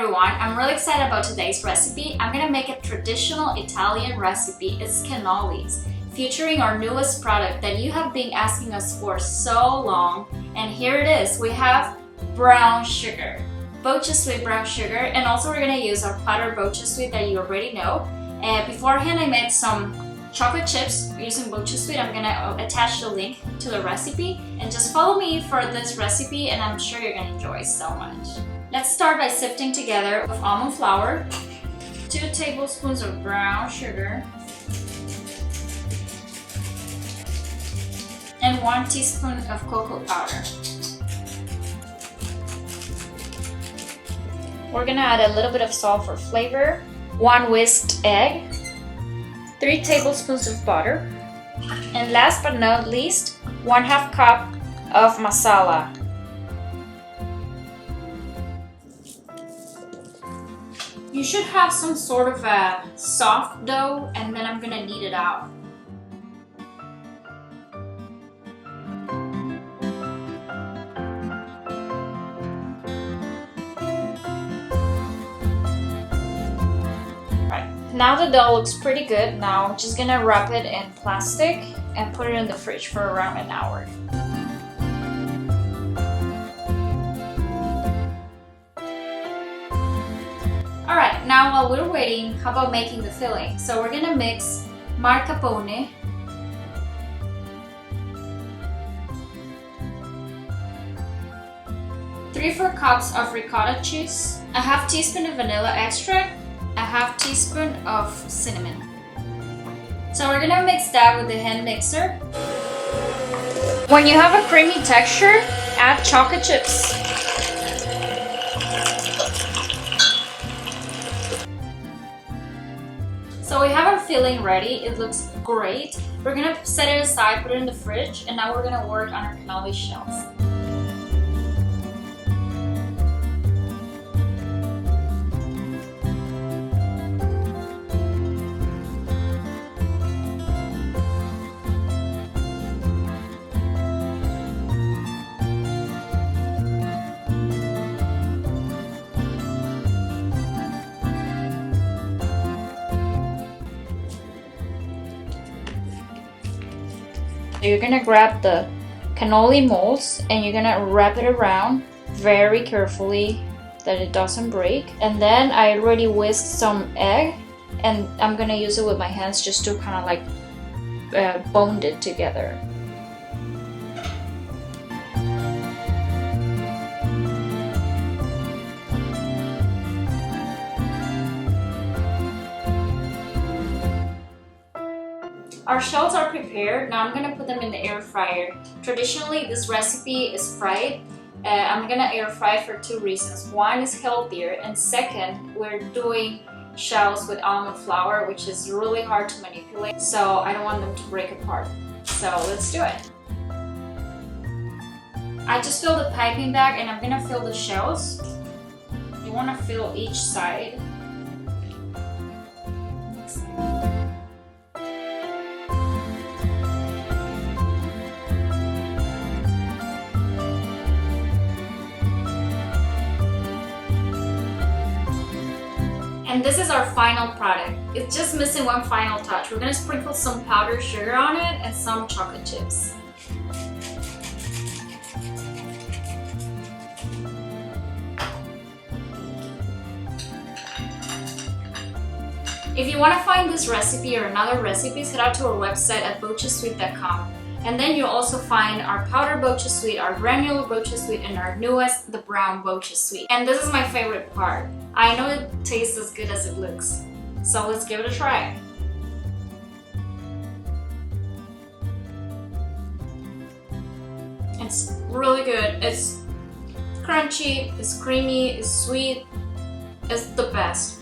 everyone, I'm really excited about today's recipe. I'm gonna make a traditional Italian recipe. It's cannolis, featuring our newest product that you have been asking us for so long. And here it is. We have brown sugar, BochaSweet brown sugar, and also we're gonna use our powdered BochaSweet that you already know. And beforehand I made some chocolate chips using BochaSweet. I'm gonna attach the link to the recipe and just follow me for this recipe and I'm sure you're gonna enjoy so much. Let's start by sifting together with almond flour, 2 tablespoons of brown sugar, and 1 teaspoon of cocoa powder. We're gonna add a little bit of salt for flavor, 1 whisked egg, 3 tablespoons of butter, and last but not least, 1/2 cup of masala. You should have some sort of a soft dough, and then I'm gonna knead it out. Now the dough looks pretty good. Now I'm just gonna wrap it in plastic and put it in the fridge for around an hour. Alright, now while we're waiting, how about making the filling? So we're gonna mix mascarpone, three-fourths cups of ricotta cheese, a half teaspoon of vanilla extract, a half teaspoon of cinnamon. So we're gonna mix that with the hand mixer. When you have a creamy texture, add chocolate chips. So we have our filling ready. It looks great. We're gonna set it aside, put it in the fridge, and now we're gonna work on our cannoli shells. You're gonna grab the cannoli molds and you're gonna wrap it around very carefully that it doesn't break. And then I already whisked some egg and I'm gonna use it with my hands just to kind of like bond it together. Our shells are prepared. Now I'm gonna put them in the air fryer. Traditionally, this recipe is fried. I'm gonna air fry for 2 reasons. One is healthier, and second, we're doing shells with almond flour, which is really hard to manipulate. So I don't want them to break apart. So let's do it. I just filled the piping bag and I'm gonna fill the shells. You wanna fill each side. And this is our final product. It's just missing one final touch. We're gonna sprinkle some powdered sugar on it and some chocolate chips. If you want to find this recipe or another recipes, head out to our website at BochaSweet.com. And then you'll also find our powdered BochaSweet, our granular BochaSweet, and our newest, the brown BochaSweet. And this is my favorite part. I know it tastes as good as it looks. So let's give it a try. It's really good. It's crunchy, it's creamy, it's sweet. It's the best.